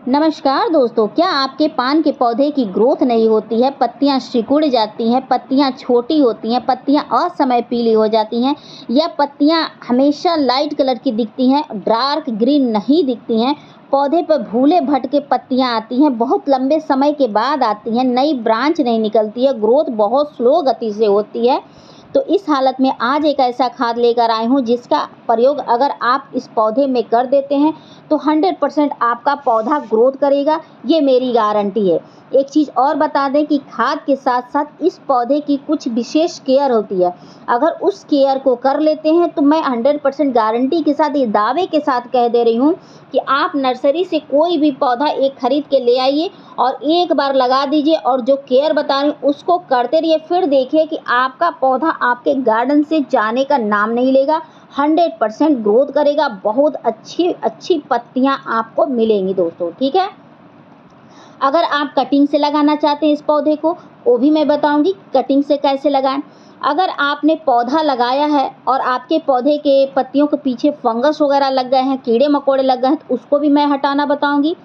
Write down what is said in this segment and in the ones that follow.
नमस्कार दोस्तों, क्या आपके पान के पौधे की ग्रोथ नहीं होती है? पत्तियां सिकुड़ जाती हैं, पत्तियां छोटी होती हैं, पत्तियां असमय पीली हो जाती हैं या पत्तियां हमेशा लाइट कलर की दिखती हैं, डार्क ग्रीन नहीं दिखती हैं। पौधे पर भूले भटके पत्तियां आती हैं, बहुत लंबे समय के बाद आती हैं, नई ब्रांच नहीं निकलती है, ग्रोथ बहुत स्लो गति से होती है। तो इस हालत में आज एक ऐसा खाद लेकर आई हूँ जिसका प्रयोग अगर आप इस पौधे में कर देते हैं तो 100% आपका पौधा ग्रोथ करेगा, ये मेरी गारंटी है। एक चीज़ और बता दें कि खाद के साथ-साथ इस पौधे की कुछ विशेष केयर होती है। अगर उस केयर को कर लेते हैं तो मैं 100% गारंटी के साथ, ये दावे के साथ कह दे रही हूँ कि आप नर्सरी से कोई भी पौधा एक खरीद के ले आइए और एक बार लगा दीजिए और जो केयर बता रही हूँ उसको करते रहिए। फिर देखिए कि आपका पौधा आपके गार्डन से जाने का नाम नहीं लेगा, 100% ग्रोथ करेगा, बहुत अच्छी अच्छी पत्तियां आपको मिलेंगी दोस्तों। ठीक है, अगर आप कटिंग से लगाना चाहते हैं इस पौधे को, वो भी मैं बताऊंगी कटिंग से कैसे लगाएं। अगर आपने पौधा लगाया है और आपके पौधे के पत्तियों के पीछे फंगस वगैरह लग गए हैं, कीड़े मकोड़े लग गए हैं, तो उसको भी मैं हटाना बताऊंगी।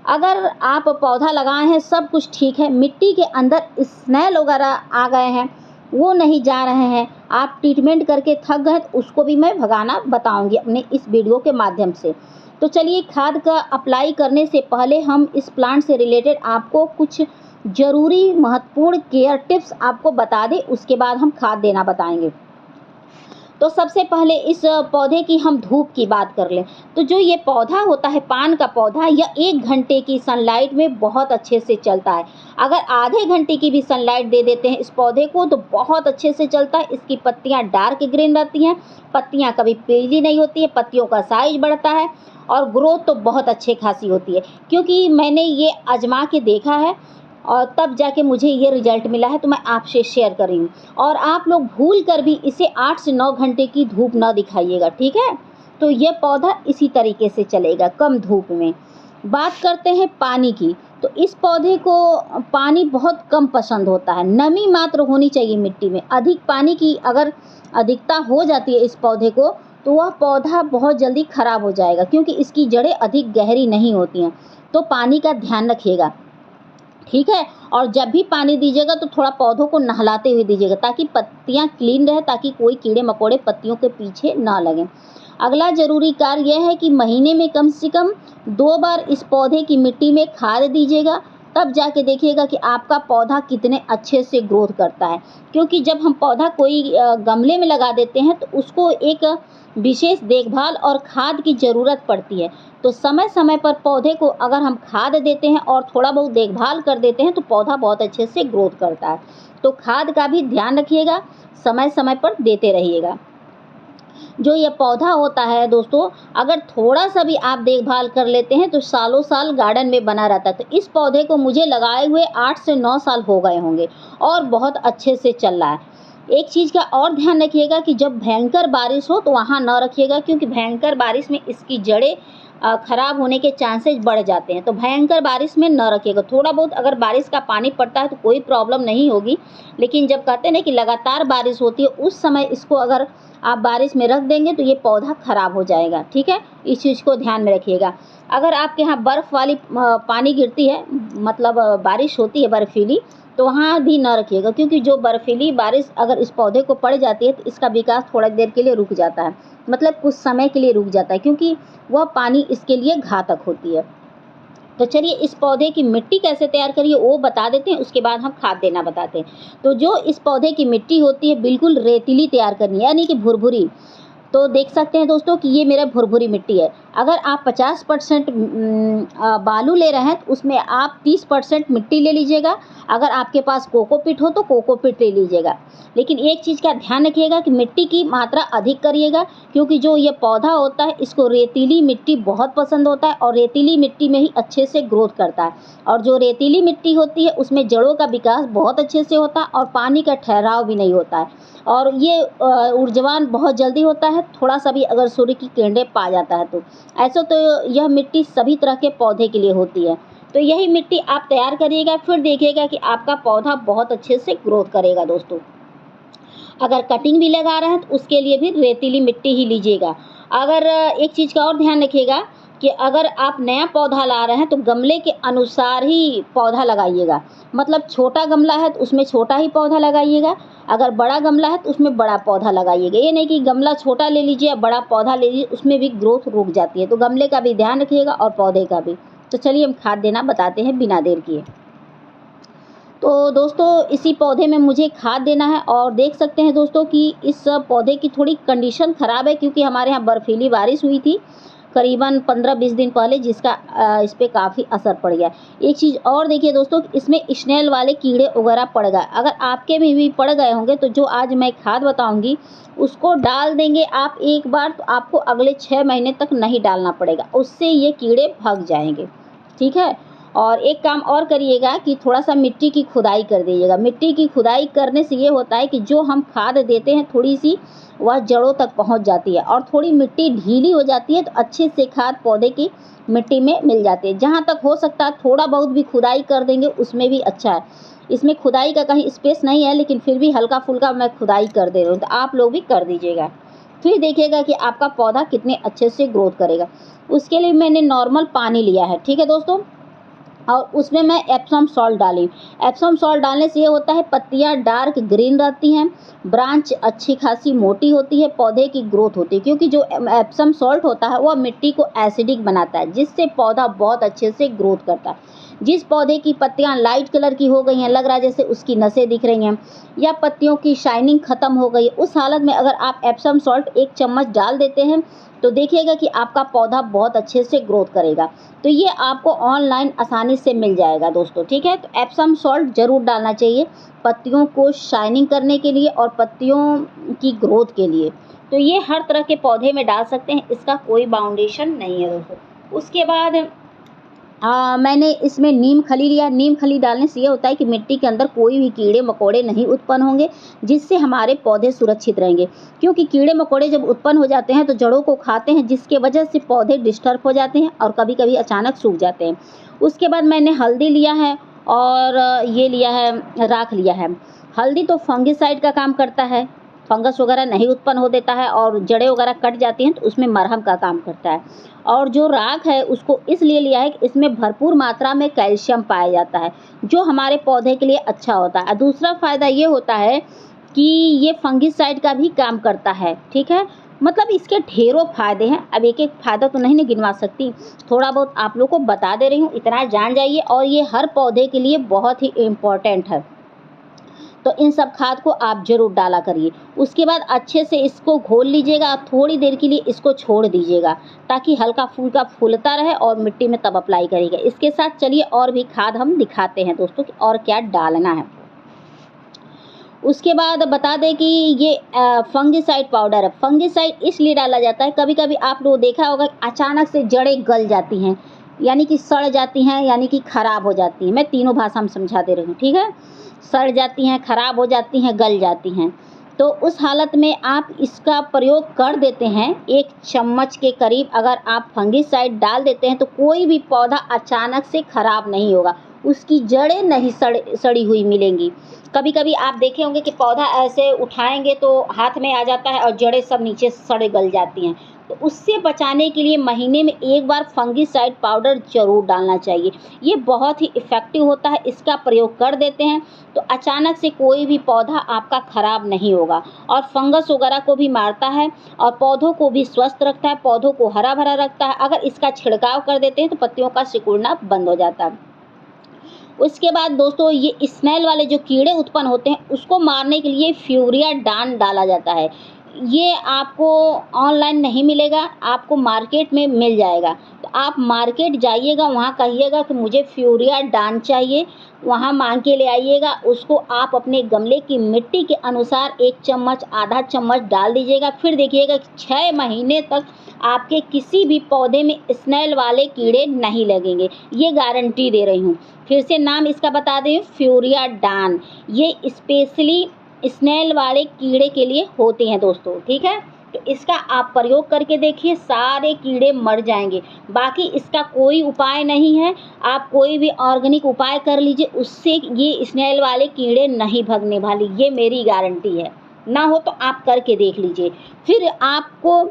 अगर आप पौधा लगाए हैं, सब कुछ ठीक है, मिट्टी के अंदर स्नेल वगैरह आ गए हैं, वो नहीं जा रहे हैं, आप ट्रीटमेंट करके थक गए, तो उसको भी मैं भगाना बताऊंगी अपने इस वीडियो के माध्यम से। तो चलिए, खाद का अप्लाई करने से पहले हम इस प्लांट से रिलेटेड आपको कुछ ज़रूरी महत्वपूर्ण केयर टिप्स आपको बता दें, उसके बाद हम खाद देना बताएंगे। तो सबसे पहले इस पौधे की हम धूप की बात कर लें, तो जो ये पौधा होता है, पान का पौधा, यह 1 घंटे की सनलाइट में बहुत अच्छे से चलता है। अगर आधे घंटे की भी सनलाइट दे देते हैं इस पौधे को तो बहुत अच्छे से चलता है। इसकी पत्तियां डार्क ग्रीन रहती हैं, पत्तियां कभी पीली नहीं होती है, पत्तियों का साइज बढ़ता है और ग्रोथ तो बहुत अच्छी खासी होती है, क्योंकि मैंने ये आजमा के देखा है और तब जाके मुझे ये रिजल्ट मिला है, तो मैं आपसे शेयर कर रही हूँ। और आप लोग भूल कर भी इसे 8 से 9 घंटे की धूप ना दिखाइएगा, ठीक है? तो ये पौधा इसी तरीके से चलेगा कम धूप में। बात करते हैं पानी की, तो इस पौधे को पानी बहुत कम पसंद होता है, नमी मात्र होनी चाहिए मिट्टी में। अधिक पानी की अगर अधिकता हो जाती है इस पौधे को तो वह पौधा बहुत जल्दी खराब हो जाएगा, क्योंकि इसकी जड़ें अधिक गहरी नहीं होती हैं। तो पानी का ध्यान रखिएगा, ठीक है? और जब भी पानी दीजिएगा तो थोड़ा पौधों को नहलाते हुए दीजिएगा, ताकि पत्तियां क्लीन रहे, ताकि कोई कीड़े मकोड़े पत्तियों के पीछे ना लगें। अगला ज़रूरी कार्य यह है कि महीने में कम से कम 2 बार इस पौधे की मिट्टी में खाद दीजिएगा, तब जाके देखिएगा कि आपका पौधा कितने अच्छे से ग्रोथ करता है। क्योंकि जब हम पौधा कोई गमले में लगा देते हैं तो उसको एक विशेष देखभाल और खाद की ज़रूरत पड़ती है। तो समय समय पर पौधे को अगर हम खाद देते हैं और थोड़ा बहुत देखभाल कर देते हैं तो पौधा बहुत अच्छे से ग्रोथ करता है। तो खाद का भी ध्यान रखिएगा, समय समय पर देते रहिएगा। जो ये पौधा होता है दोस्तों, अगर थोड़ा सा भी आप देखभाल कर लेते हैं तो सालों साल गार्डन में बना रहता है। तो इस पौधे को मुझे लगाए हुए 8 से 9 साल हो गए होंगे और बहुत अच्छे से चल रहा है। एक चीज़ का और ध्यान रखिएगा कि जब भयंकर बारिश हो तो वहाँ न रखिएगा, क्योंकि भयंकर बारिश में इसकी जड़ें खराब होने के चांसेस बढ़ जाते हैं। तो भयंकर बारिश में न रखिएगा। थोड़ा बहुत अगर बारिश का पानी पड़ता है तो कोई प्रॉब्लम नहीं होगी, लेकिन जब कहते हैं ना कि लगातार बारिश होती है, उस समय इसको अगर आप बारिश में रख देंगे तो ये पौधा खराब हो जाएगा, ठीक है? इस चीज़ को ध्यान में रखिएगा। अगर आपके यहाँ बर्फ़ वाली पानी गिरती है, मतलब बारिश होती है बर्फीली, तो वहाँ भी ना रखिएगा, क्योंकि जो बर्फीली बारिश अगर इस पौधे को पड़ जाती है तो इसका विकास थोड़ा देर के लिए रुक जाता है, मतलब कुछ समय के लिए रुक जाता है, क्योंकि वह पानी इसके लिए घातक होती है। तो चलिए, इस पौधे की मिट्टी कैसे तैयार करिए वो बता देते हैं, उसके बाद हम खाद देना बताते हैं। तो जो इस पौधे की मिट्टी होती है बिल्कुल रेतीली तैयार करनी है, यानी कि भुरभुरी। तो देख सकते हैं दोस्तों कि ये मेरा भुरभुरी मिट्टी है। अगर आप 50% बालू ले रहे हैं तो उसमें आप 30% मिट्टी ले लीजिएगा। अगर आपके पास कोकोपीट हो तो कोकोपीट ले लीजिएगा। लेकिन एक चीज़ का ध्यान रखिएगा कि मिट्टी की मात्रा अधिक करिएगा, क्योंकि जो ये पौधा होता है इसको रेतीली मिट्टी बहुत पसंद होता है और रेतीली मिट्टी में ही अच्छे से ग्रोथ करता है। और जो रेतीली मिट्टी होती है उसमें जड़ों का विकास बहुत अच्छे से होता है और पानी का ठहराव भी नहीं होता है, और ये ऊर्जावान बहुत जल्दी होता है, थोड़ा सा भी अगर सूर्य की किरणें पा जाता है तो। ऐसे तो यह मिट्टी सभी तरह के पौधे के लिए होती है। तो यही मिट्टी आप तैयार करिएगा, फिर देखिएगा कि आपका पौधा बहुत अच्छे से ग्रोथ करेगा दोस्तों। अगर कटिंग भी लगा रहे हैं तो उसके लिए भी रेतीली मिट्टी ही लीजिएगा। अगर एक चीज़ का और ध्यान रखिएगा कि अगर आप नया पौधा ला रहे हैं तो गमले के अनुसार ही पौधा लगाइएगा। मतलब छोटा गमला है तो उसमें छोटा ही पौधा लगाइएगा, अगर बड़ा गमला है तो उसमें बड़ा पौधा लगाइएगा। ये नहीं कि गमला छोटा ले लीजिए या बड़ा पौधा ले लीजिए, उसमें भी ग्रोथ रुक जाती है। तो गमले का भी ध्यान रखिएगा और पौधे का भी। तो चलिए हम खाद देना बताते हैं बिना देर किए। तो दोस्तों इसी पौधे में मुझे खाद देना है और देख सकते हैं दोस्तों कि इस पौधे की थोड़ी कंडीशन ख़राब है, क्योंकि हमारे यहाँ बर्फीली बारिश हुई थी करीबन 15-20 दिन पहले, जिसका इस पे काफ़ी असर पड़ गया। एक चीज़ और देखिए दोस्तों, इसमें स्नेल वाले कीड़े वगैरह पड़ गए। अगर आपके में भी पड़ गए होंगे तो जो आज मैं खाद बताऊंगी उसको डाल देंगे आप एक बार, तो आपको अगले 6 महीने तक नहीं डालना पड़ेगा, उससे ये कीड़े भाग जाएंगे। ठीक है। और एक काम और करिएगा कि थोड़ा सा मिट्टी की खुदाई कर दीजिएगा। मिट्टी की खुदाई करने से ये होता है कि जो हम खाद देते हैं थोड़ी सी वह जड़ों तक पहुंच जाती है, और थोड़ी मिट्टी ढीली हो जाती है तो अच्छे से खाद पौधे की मिट्टी में मिल जाती है। जहाँ तक हो सकता है थोड़ा बहुत भी खुदाई कर देंगे उसमें भी अच्छा है। इसमें खुदाई का कहीं स्पेस नहीं है, लेकिन फिर भी हल्का फुल्का मैं खुदाई कर दे रही हूँ, तो आप लोग भी कर दीजिएगा। फिर देखिएगा कि आपका पौधा कितने अच्छे से ग्रोथ करेगा। उसके लिए मैंने नॉर्मल पानी लिया है, ठीक है दोस्तों, और उसमें मैं एप्सम सॉल्ट डाली। एप्सम सॉल्ट डालने से ये होता है पत्तियां डार्क ग्रीन रहती हैं, ब्रांच अच्छी खासी मोटी होती है, पौधे की ग्रोथ होती है, क्योंकि जो एप्सम सॉल्ट होता है वह मिट्टी को एसिडिक बनाता है, जिससे पौधा बहुत अच्छे से ग्रोथ करता है। जिस पौधे की पत्तियां लाइट कलर की हो गई हैं, लग रहा है जैसे उसकी नसें दिख रही हैं, या पत्तियों की शाइनिंग खत्म हो गई, उस हालत में अगर आप एप्सम सॉल्ट 1 चम्मच डाल देते हैं तो देखिएगा कि आपका पौधा बहुत अच्छे से ग्रोथ करेगा। तो ये आपको ऑनलाइन आसानी से मिल जाएगा दोस्तों, ठीक है। तो एप्सम सॉल्ट ज़रूर डालना चाहिए पत्तियों को शाइनिंग करने के लिए और पत्तियों की ग्रोथ के लिए। तो ये हर तरह के पौधे में डाल सकते हैं, इसका कोई बाउंडेशन नहीं है दोस्तों। उसके बाद मैंने इसमें नीम खली लिया। नीम खली डालने से ये होता है कि मिट्टी के अंदर कोई भी कीड़े मकोड़े नहीं उत्पन्न होंगे, जिससे हमारे पौधे सुरक्षित रहेंगे। क्योंकि कीड़े मकोड़े जब उत्पन्न हो जाते हैं तो जड़ों को खाते हैं, जिसके वजह से पौधे डिस्टर्ब हो जाते हैं और कभी कभी अचानक सूख जाते हैं। उसके बाद मैंने हल्दी लिया है और ये लिया है राख लिया है। हल्दी तो फंगिसाइड का काम करता है, फंगस वगैरह नहीं उत्पन्न हो देता है, और जड़ें वगैरह कट जाती हैं तो उसमें मरहम का काम करता है। और जो राख है उसको इसलिए लिया है कि इसमें भरपूर मात्रा में कैल्शियम पाया जाता है, जो हमारे पौधे के लिए अच्छा होता है। दूसरा फ़ायदा ये होता है कि ये फंगिसाइड का भी काम करता है, ठीक है। मतलब इसके ढेरों फ़ायदे हैं, अब एक एक फ़ायदा तो नहीं गिनवा सकती, थोड़ा बहुत आप लोग को बता दे रही हूँ, इतना जान जाइए। और ये हर पौधे के लिए बहुत ही इम्पोर्टेंट है, तो इन सब खाद को आप ज़रूर डाला करिए। उसके बाद अच्छे से इसको घोल लीजिएगा, थोड़ी देर के लिए इसको छोड़ दीजिएगा, ताकि हल्का फुल्का फूलता रहे, और मिट्टी में तब अप्लाई करिएगा। इसके साथ चलिए और भी खाद हम दिखाते हैं दोस्तों कि और क्या डालना है। उसके बाद बता दें कि ये फंगिसाइड पाउडर है। फंगिसाइड इसलिए डाला जाता है, कभी कभी आप लोग देखा होगा अचानक से जड़ें गल जाती हैं, यानी कि सड़ जाती हैं, यानी कि ख़राब हो जाती हैं। मैं तीनों भाषा में समझा दे रही हूँ, ठीक है। सड़ जाती हैं, ख़राब हो जाती हैं, गल जाती हैं, तो उस हालत में आप इसका प्रयोग कर देते हैं 1 चम्मच के करीब। अगर आप फंगिसाइड डाल देते हैं तो कोई भी पौधा अचानक से ख़राब नहीं होगा, उसकी जड़ें नहीं सड़ी हुई मिलेंगी। कभी कभी आप देखे होंगे कि पौधा ऐसे उठाएंगे तो हाथ में आ जाता है और जड़ें सब नीचे सड़ गल जाती हैं। तो उससे बचाने के लिए महीने में 1 बार फंगिसाइड पाउडर ज़रूर डालना चाहिए। ये बहुत ही इफ़ेक्टिव होता है, इसका प्रयोग कर देते हैं तो अचानक से कोई भी पौधा आपका ख़राब नहीं होगा, और फंगस वगैरह को भी मारता है और पौधों को भी स्वस्थ रखता है, पौधों को हरा भरा रखता है। अगर इसका छिड़काव कर देते हैं तो पत्तियों का सिकुड़ना बंद हो जाता है। उसके बाद दोस्तों ये स्नेल वाले जो कीड़े उत्पन्न होते हैं उसको मारने के लिए फ्यूरिया डान डाला जाता है। ये आपको ऑनलाइन नहीं मिलेगा, आपको मार्केट में मिल जाएगा। तो आप मार्केट जाइएगा, वहाँ कहिएगा कि मुझे फ्यूरिया डान चाहिए, वहाँ मांग के ले आइएगा। उसको आप अपने गमले की मिट्टी के अनुसार 1 चम्मच आधा चम्मच डाल दीजिएगा। फिर देखिएगा कि 6 महीने तक आपके किसी भी पौधे में स्नेल वाले कीड़े नहीं लगेंगे, ये गारंटी दे रही हूँ। फिर से नाम इसका बता दें, फ्यूरिया डान। ये स्पेशली स्नेल वाले कीड़े के लिए होते हैं दोस्तों, ठीक है। तो इसका आप प्रयोग करके देखिए, सारे कीड़े मर जाएंगे। बाकी इसका कोई उपाय नहीं है, आप कोई भी ऑर्गेनिक उपाय कर लीजिए, उससे ये स्नेल वाले कीड़े नहीं भगने वाले, ये मेरी गारंटी है। ना हो तो आप करके देख लीजिए। फिर आपको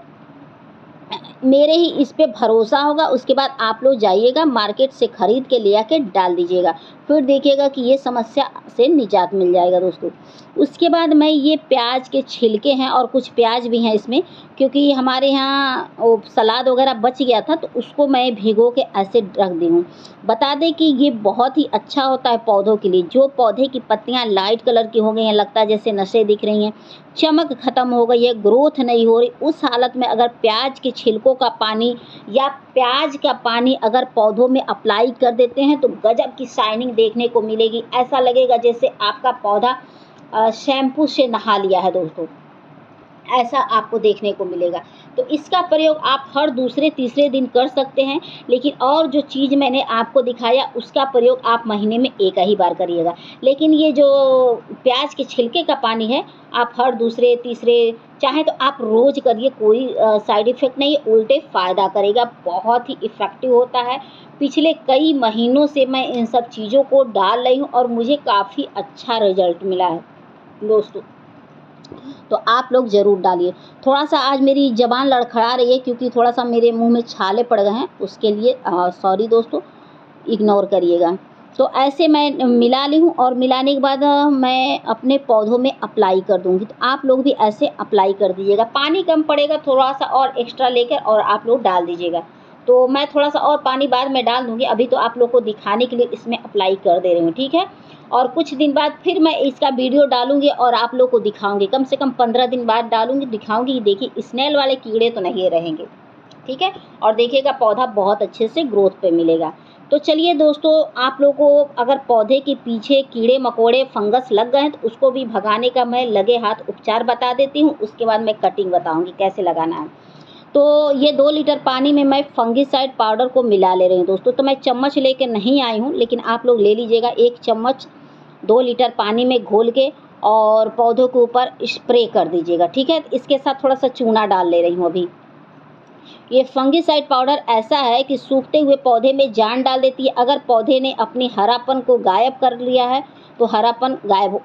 मेरे ही इस पे भरोसा होगा, उसके बाद आप लोग जाइएगा मार्केट से ख़रीद के ले आके डाल दीजिएगा। फिर देखिएगा कि ये समस्या से निजात मिल जाएगा दोस्तों। उसके बाद मैं ये प्याज के छिलके हैं और कुछ प्याज भी हैं इसमें, क्योंकि हमारे यहाँ वो सलाद वगैरह बच गया था तो उसको मैं भिगो के ऐसे रख दी हूँ। बता दें कि ये बहुत ही अच्छा होता है पौधों के लिए। जो पौधे की पत्तियाँ लाइट कलर की हो गई हैं, लगता है जैसे नशे दिख रही हैं, चमक ख़त्म हो गई है, ग्रोथ नहीं हो रही, उस हालत में अगर प्याज के छिलकों का पानी या प्याज का पानी अगर पौधों में अप्लाई कर देते हैं तो गजब की शाइनिंग देखने को मिलेगी। ऐसा लगेगा जैसे आपका पौधा शैम्पू से नहा लिया है दोस्तों, ऐसा आपको देखने को मिलेगा। तो इसका प्रयोग आप हर दूसरे तीसरे दिन कर सकते हैं, लेकिन और जो चीज़ मैंने आपको दिखाया उसका प्रयोग आप महीने में एक ही बार करिएगा। लेकिन ये जो प्याज के छिलके का पानी है, आप हर दूसरे तीसरे चाहें तो आप रोज़ करिए, कोई साइड इफ़ेक्ट नहीं है, उल्टे फ़ायदा करेगा, बहुत ही इफ़ेक्टिव होता है। पिछले कई महीनों से मैं इन सब चीज़ों को डाल रही हूँ और मुझे काफ़ी अच्छा रिज़ल्ट मिला है दोस्तों। तो आप लोग ज़रूर डालिए। थोड़ा-सा आज मेरी ज़बान लड़खड़ा रही है क्योंकि थोड़ा-सा मेरे मुँह में छाले पड़ गए हैं, उसके लिए सॉरी दोस्तों, इग्नोर करिएगा। तो ऐसे मैं मिला ली हूँ और मिलाने के बाद मैं अपने पौधों में अप्लाई कर दूँगी। तो आप लोग भी ऐसे अप्लाई कर दीजिएगा। पानी कम पड़ेगा, थोड़ा-सा और एक्स्ट्रा लेकर और आप लोग डाल दीजिएगा। तो मैं थोड़ा-सा और पानी बाद में डाल दूँगी, अभी तो आप लोग को दिखाने के लिए इसमें अप्लाई कर दे रही हूँ, ठीक है? और कुछ दिन बाद फिर मैं इसका वीडियो डालूँगी और आप लोग को दिखाऊँगी। कम से कम 15 दिन बाद डालूँगी, दिखाऊँगी कि देखिए स्नेल वाले कीड़े तो नहीं रहेंगे, ठीक है? और देखिएगा पौधा बहुत अच्छे से ग्रोथ पे मिलेगा। तो चलिए दोस्तों, आप लोगों को अगर पौधे के पीछे कीड़े-मकोड़े, फंगस लग गए हैं तो उसको भी भगाने का मैं लगे हाथ उपचार बता देती हूँ, उसके बाद मैं कटिंग बताऊँगी कैसे लगाना है। तो ये 2 लीटर पानी में मैं फंगिसाइड पाउडर को मिला ले रही हूँ दोस्तों। तो मैं चम्मच लेके नहीं आई हूँ, लेकिन आप लोग ले लीजिएगा 1 चम्मच 2 लीटर पानी में घोल के और पौधों के ऊपर स्प्रे कर दीजिएगा, ठीक है? इसके साथ थोड़ा-सा चूना डाल ले रही हूँ अभी। ये फंगिसाइड पाउडर ऐसा है कि सूखते हुए पौधे में जान डाल देती है। अगर पौधे ने अपनी हरापन को गायब कर लिया है तो हरापन गायब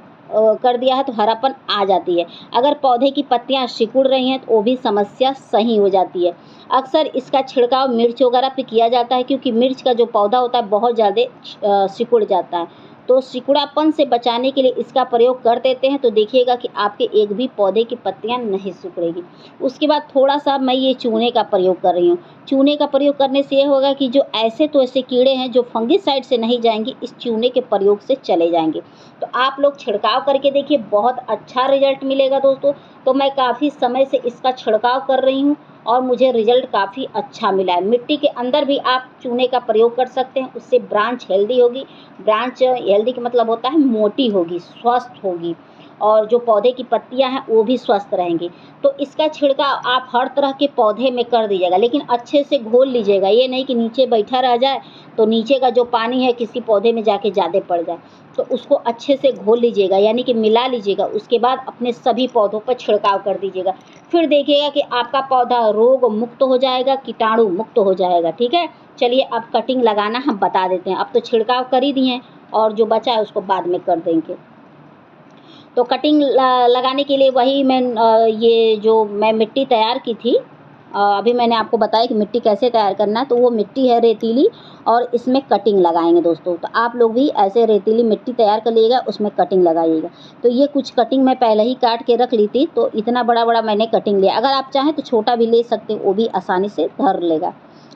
कर दिया है तो हरापन आ जाती है। अगर पौधे की पत्तियां सिकुड़ रही हैं तो वो भी समस्या सही हो जाती है। अक्सर इसका छिड़काव मिर्च वगैरह पे किया जाता है क्योंकि मिर्च का जो पौधा होता है बहुत ज़्यादा सिकुड़ जाता है। तो सिकुड़ापन से बचाने के लिए इसका प्रयोग कर देते हैं तो देखिएगा कि आपके एक भी पौधे की पत्तियां नहीं सिकुड़ेगी। उसके बाद थोड़ा-सा मैं ये चूने का प्रयोग कर रही हूँ। चूने का प्रयोग करने से ये होगा कि जो ऐसे तो ऐसे कीड़े हैं जो फंगिसाइड से नहीं जाएँगे, इस चूने के प्रयोग से चले जाएँगे। तो आप लोग छिड़काव करके देखिए, बहुत अच्छा रिज़ल्ट मिलेगा दोस्तों। तो मैं काफ़ी समय से इसका छिड़काव कर रही हूँ और मुझे रिज़ल्ट काफ़ी अच्छा मिला है। मिट्टी के अंदर भी आप चूने का प्रयोग कर सकते हैं, उससे ब्रांच हेल्दी होगी। ब्रांच हेल्दी का मतलब होता है मोटी होगी, स्वस्थ होगी और जो पौधे की पत्तियां हैं वो भी स्वस्थ रहेंगी। तो इसका छिड़काव आप हर तरह के पौधे में कर दीजिएगा, लेकिन अच्छे से घोल लीजिएगा। ये नहीं कि नीचे बैठा रह जाए तो नीचे का जो पानी है किसी पौधे में जाके ज़्यादा पड़ जाए। तो उसको अच्छे से घोल लीजिएगा, यानी कि मिला लीजिएगा। उसके बाद अपने सभी पौधों पर छिड़काव कर दीजिएगा। फिर देखिएगा कि आपका पौधा रोग मुक्त हो जाएगा, कीटाणु मुक्त हो जाएगा, ठीक है? चलिए अब कटिंग लगाना हम बता देते हैं। अब तो छिड़काव कर ही दिए हैं और जो बचा है उसको बाद में कर देंगे। तो कटिंग लगाने के लिए वही मैं ये जो मैं मिट्टी तैयार की थी, अभी मैंने आपको बताया कि मिट्टी कैसे तैयार करना है। तो वो मिट्टी है रेतीली और इसमें कटिंग लगाएंगे दोस्तों। तो आप लोग भी ऐसे रेतीली मिट्टी तैयार कर लीजिएगा, उसमें कटिंग लगाइएगा। तो ये कुछ कटिंग मैं पहले ही काट के रख ली थी, तो इतना बड़ा-बड़ा मैंने कटिंग लिया। अगर आप चाहें तो छोटा भी ले सकते हैं, वो भी आसानी से धर लेगा,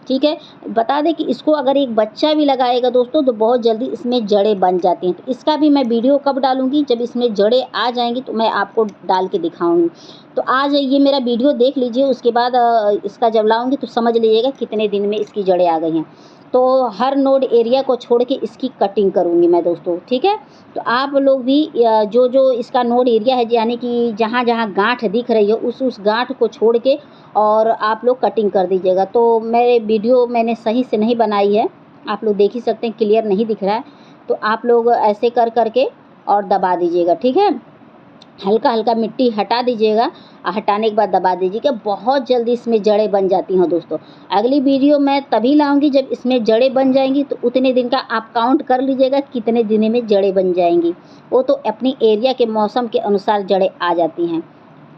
ठीक है? बता दें कि इसको अगर एक बच्चा भी लगाएगा दोस्तों तो बहुत जल्दी इसमें जड़ें बन जाती हैं। तो इसका भी मैं वीडियो कब डालूँगी, जब इसमें जड़ें आ जाएँगी तो मैं आपको डाल के दिखाऊँगी। तो आज ये मेरा वीडियो देख लीजिए, उसके बाद इसका जब लाऊँगी तो समझ लीजिएगा कितने दिन में इसकी जड़ें आ गई हैं। तो हर नोड एरिया को छोड़ के इसकी कटिंग करूँगी मैं दोस्तों, ठीक है? तो आप लोग भी जो इसका नोड एरिया है, यानी कि जहाँ-जहाँ गाँठ दिख रही है उस गाँठ को छोड़ के और आप लोग कटिंग कर दीजिएगा। तो मेरे वीडियो मैंने सही से नहीं बनाई है, आप लोग देख ही सकते हैं, क्लियर नहीं दिख रहा है। तो आप लोग ऐसे कर के और दबा दीजिएगा, ठीक है? हल्का-हल्का मिट्टी हटा दीजिएगा और हटाने के बाद दबा दीजिएगा। बहुत जल्दी इसमें जड़ें बन जाती हैं दोस्तों। अगली वीडियो मैं तभी लाऊँगी जब इसमें जड़ें बन जाएँगी, तो उतने दिन का आप काउंट कर लीजिएगा कितने दिन में जड़ें बन जाएँगी। वो तो अपनी एरिया के मौसम के अनुसार जड़ें आ जाती हैं।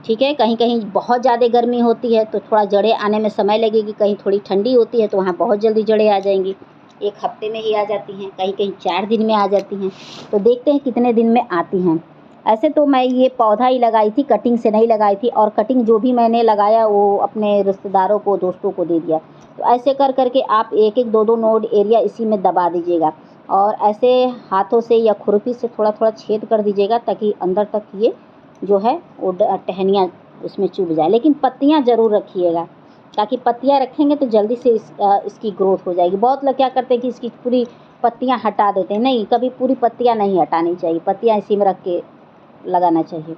ठीक है। कहीं कहीं बहुत ज़्यादा गर्मी होती है तो थोड़ा जड़ें आने में समय लगेगी, कहीं थोड़ी ठंडी होती है तो वहाँ बहुत जल्दी जड़ें आ जाएंगी। 1 हफ्ते में ही आ जाती हैं, कहीं कहीं 4 दिन में आ जाती हैं। तो देखते हैं कितने दिन में आती हैं। ऐसे तो मैं ये पौधा ही लगाई थी, कटिंग से नहीं लगाई थी, और कटिंग जो भी मैंने लगाया वो अपने रिश्तेदारों को, दोस्तों को दे दिया। तो ऐसे कर करके आप 1-1 2-2 नोड एरिया इसी में दबा दीजिएगा, और ऐसे हाथों से या खुरपी से थोड़ा थोड़ा छेद कर दीजिएगा ताकि अंदर तक ये जो है वो टहनियाँ उसमें चुभ जाए। लेकिन पत्तियाँ ज़रूर रखिएगा, ताकि पत्तियाँ रखेंगे तो जल्दी से इसकी ग्रोथ हो जाएगी। बहुत लोग क्या करते हैं कि इसकी पूरी पत्तियाँ हटा देते हैं, नहीं, कभी पूरी पत्तियाँ नहीं हटानी चाहिए, पत्तियाँ इसी में रख के लगाना चाहिए।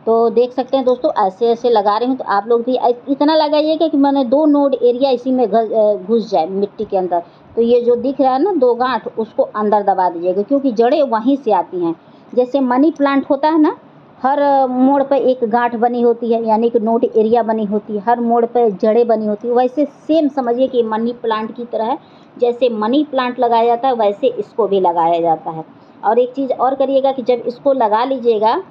तो देख सकते हैं दोस्तों, ऐसे ऐसे लगा रही हूँ। तो आप लोग भी इतना लगाइएगा कि मैंने 2 नोड एरिया इसी में घुस जाए मिट्टी के अंदर। तो ये जो दिख रहा है ना 2 गांठ, उसको अंदर दबा दीजिएगा, क्योंकि जड़ें वहीं से आती हैं। जैसे मनी प्लांट होता है ना, हर मोड़ पे एक गांठ बनी होती है, यानी कि नोड एरिया बनी होती है, हर मोड़ पे जड़ें बनी होती है। वैसे सेम समझिए कि मनी प्लांट की तरह है। जैसे मनी प्लांट लगाया जाता है वैसे इसको भी लगाया जाता है। और एक चीज़ और करिएगा कि जब इसको लगा लीजिएगा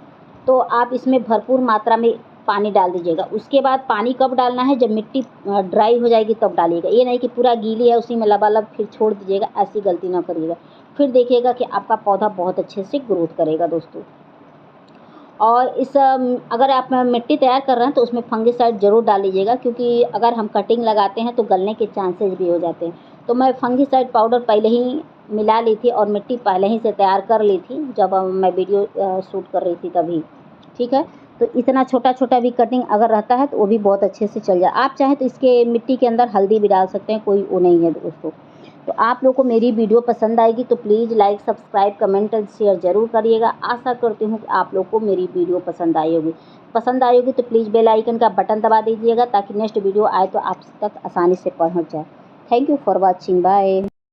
तो आप इसमें भरपूर मात्रा में पानी डाल दीजिएगा। उसके बाद पानी कब डालना है, जब मिट्टी ड्राई हो जाएगी तब डालिएगा। ये नहीं कि पूरा गीली है उसी में लबालब फिर छोड़ दीजिएगा, ऐसी गलती ना करिएगा। फिर देखिएगा कि आपका पौधा बहुत अच्छे से ग्रोथ करेगा दोस्तों। और अगर आप मिट्टी तैयार कर रहे हैं तो उसमें फंगिसाइड ज़रूर डाल लीजिएगा, क्योंकि अगर हम कटिंग लगाते हैं तो गलने के चांसेस भी हो जाते हैं। तो मैं फंगिसाइड पाउडर पहले ही मिला ली थी और मिट्टी पहले ही से तैयार कर ली थी, जब मैं वीडियो शूट कर रही थी तभी। ठीक है। तो इतना छोटा छोटा भी कटिंग अगर रहता है तो वो भी बहुत अच्छे से चल जाए। आप चाहें तो इसके मिट्टी के अंदर हल्दी भी डाल सकते हैं, कोई वो नहीं है दोस्तों। तो आप लोग को मेरी वीडियो पसंद आएगी तो please like, subscribe, comment and share ज़रूर करिएगा। आशा करती हूँ कि आप लोग को मेरी वीडियो पसंद आई होगी तो प्लीज़ बेल आइकन का बटन दबा दीजिएगा, ताकि नेक्स्ट वीडियो आए तो आप तक आसानी से पहुँच जाए। Thank you for watching, bye.